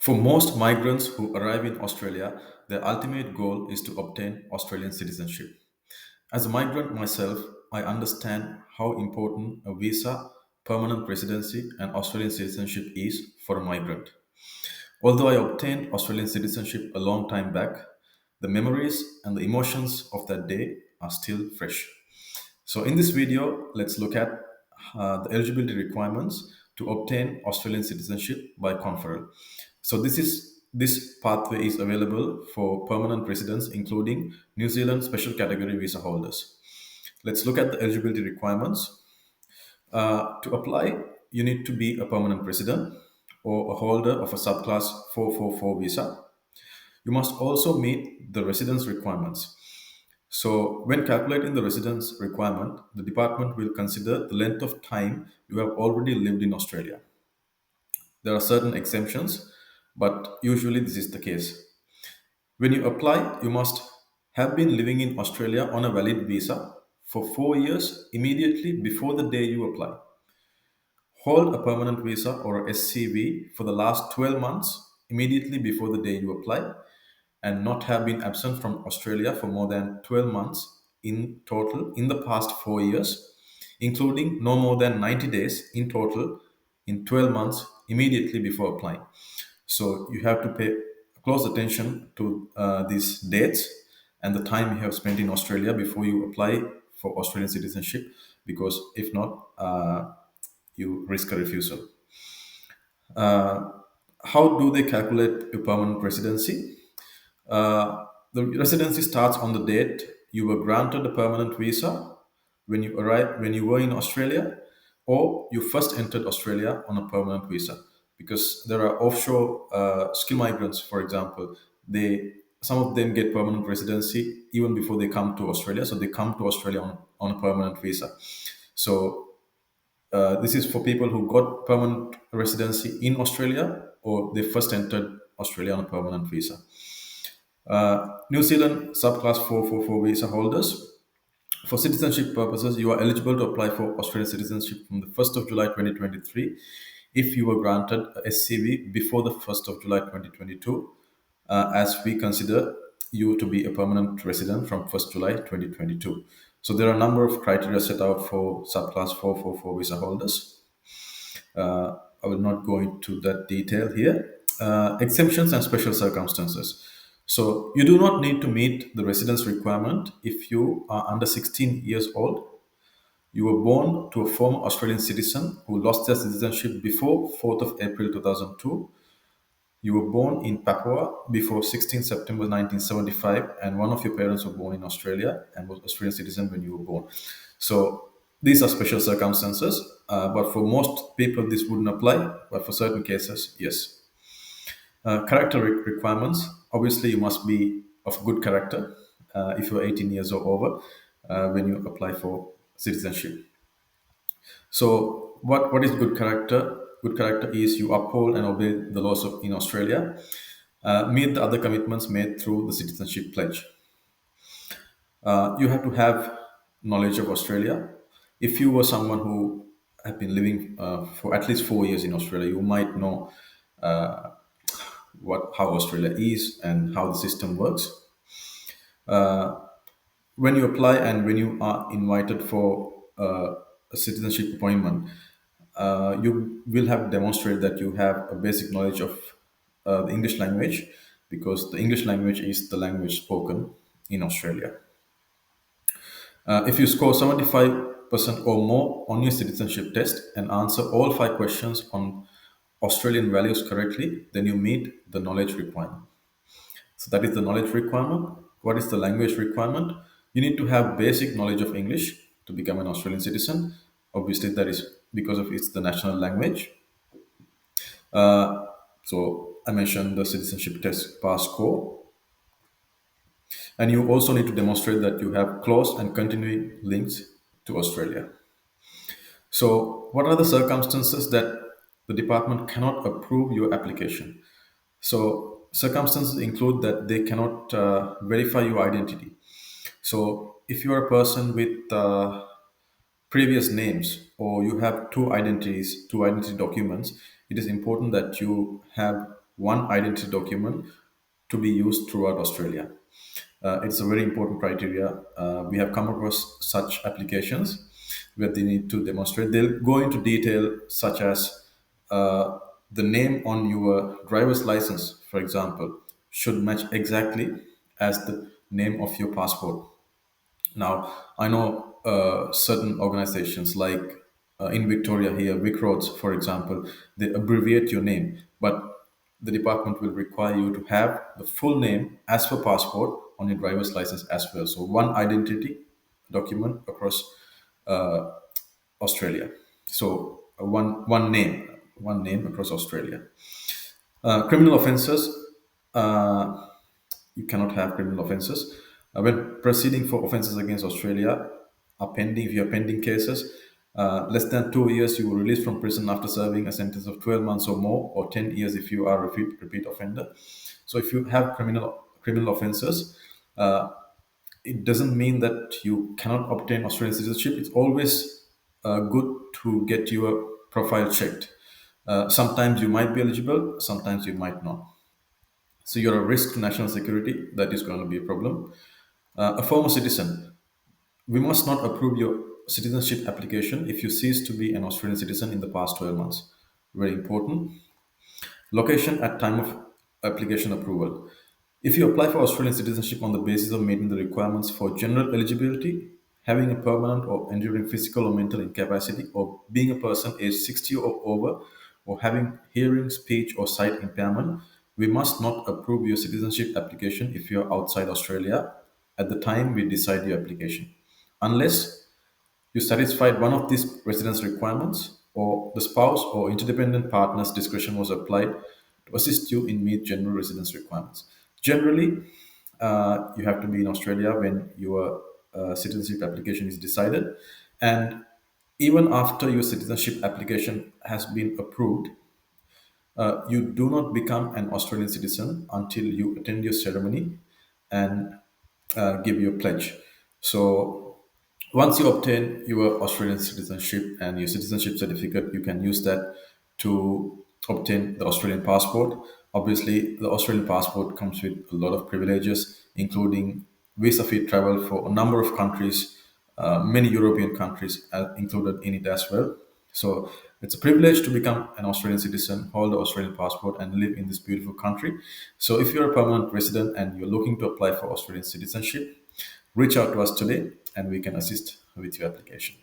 For most migrants who arrive in Australia, their ultimate goal is to obtain Australian citizenship. As a migrant myself, I understand how important a visa, permanent residency, and Australian citizenship is for a migrant. Although I obtained Australian citizenship a long time back, the memories and the emotions of that day are still fresh. So, in this video, let's look at the eligibility requirements to obtain Australian citizenship by conferral. So, this pathway is available for permanent residents, including New Zealand special category visa holders. Let's look at the eligibility requirements. To apply, you need to be a permanent resident or a holder of a subclass 444 visa. You must also meet the residence requirements. So, when calculating the residence requirement, the department will consider the length of time you have already lived in Australia. There are certain exemptions, but usually this is the case. When you apply, you must have been living in Australia on a valid visa for 4 years immediately before the day you apply. Hold a permanent visa or SCV for the last 12 months immediately before the day you apply, and not have been absent from Australia for more than 12 months in total in the past 4 years, including no more than 90 days in total in 12 months immediately before applying. So you have to pay close attention to these dates and the time you have spent in Australia before you apply for Australian citizenship, because if not, you risk a refusal. How do they calculate your permanent residency? The residency starts on the date you were granted a permanent visa when you were in Australia, or you first entered Australia on a permanent visa. Because there are offshore skill migrants, for example, they some of them get permanent residency even before they come to Australia. So they come to Australia on a permanent visa. So this is for people who got permanent residency in Australia or they first entered Australia on a permanent visa. New Zealand subclass 444 visa holders. For citizenship purposes, you are eligible to apply for Australian citizenship from the 1st of July 2023 if you were granted a SCV before the 1st of July 2022, as we consider you to be a permanent resident from 1st July 2022. So there are a number of criteria set out for subclass 444 visa holders. I will not go into that detail here. Exemptions and special circumstances. So you do not need to meet the residence requirement if you are under 16 years old. You were born to a former Australian citizen who lost their citizenship before 4th of April 2002. You were born in Papua before 16 September 1975, and one of your parents were born in Australia and was Australian citizen when you were born. So these are special circumstances, but for most people this wouldn't apply, but for certain cases, yes. Character requirements. Obviously, you must be of good character if you're 18 years or over when you apply for citizenship. So, what is good character? Good character is you uphold and obey the laws in Australia, meet the other commitments made through the citizenship pledge. You have to have knowledge of Australia. If you were someone who have been living for at least 4 years in Australia, you might know what how Australia is and how the system works. When you apply and when you are invited for a citizenship appointment, you will have to demonstrate that you have a basic knowledge of the English language, because the English language is the language spoken in Australia. If you score 75% or more on your citizenship test and answer all 5 questions on Australian values correctly, then you meet the knowledge requirement. So that is the knowledge requirement. What is the language requirement? You need to have basic knowledge of English to become an Australian citizen. Obviously, that is because of it's the national language. So I mentioned the citizenship test pass score, and you also need to demonstrate that you have close and continuing links to Australia. So, what are the circumstances that the department cannot approve your application? So, circumstances include that they cannot verify your identity. So, if you are a person with previous names, or you have two identities, two identity documents, it is important that you have one identity document to be used throughout Australia. It's a very important criteria. We have come across such applications where they need to demonstrate. They'll go into detail, such as uh, the name on your driver's license, for example, should match exactly as the name of your passport. Now, I know certain organizations like in Victoria here, Vic Roads, for example, they abbreviate your name, but the department will require you to have the full name as per passport on your driver's license as well. So one identity document across Australia. So one name across Australia. Criminal offences. You cannot have criminal offences. When proceeding for offences against Australia are pending, if you have pending cases, less than 2 years, you will release from prison after serving a sentence of 12 months or more, or 10 years if you are a repeat offender. So if you have criminal offences, it doesn't mean that you cannot obtain Australian citizenship. It's always good to get your profile checked. Sometimes you might be eligible, sometimes you might not. So you're a risk to national security. That is going to be a problem. A former citizen. We must not approve your citizenship application if you cease to be an Australian citizen in the past 12 months. Very important. Location at time of application approval. If you apply for Australian citizenship on the basis of meeting the requirements for general eligibility, having a permanent or enduring physical or mental incapacity, or being a person aged 60 or over, or having hearing, speech, or sight impairment, we must not approve your citizenship application if you are outside Australia at the time we decide your application, unless you satisfied one of these residence requirements, or the spouse or interdependent partner's discretion was applied to assist you in meet general residence requirements. Generally, you have to be in Australia when your citizenship application is decided, and even after your citizenship application has been approved, you do not become an Australian citizen until you attend your ceremony and give your pledge. So once you obtain your Australian citizenship and your citizenship certificate, you can use that to obtain the Australian passport. Obviously, the Australian passport comes with a lot of privileges, including visa-free travel for a number of countries, many European countries included in it as well. So it's a privilege to become an Australian citizen, hold the Australian passport, and live in this beautiful country. So if you're a permanent resident and you're looking to apply for Australian citizenship, reach out to us today and we can assist with your application.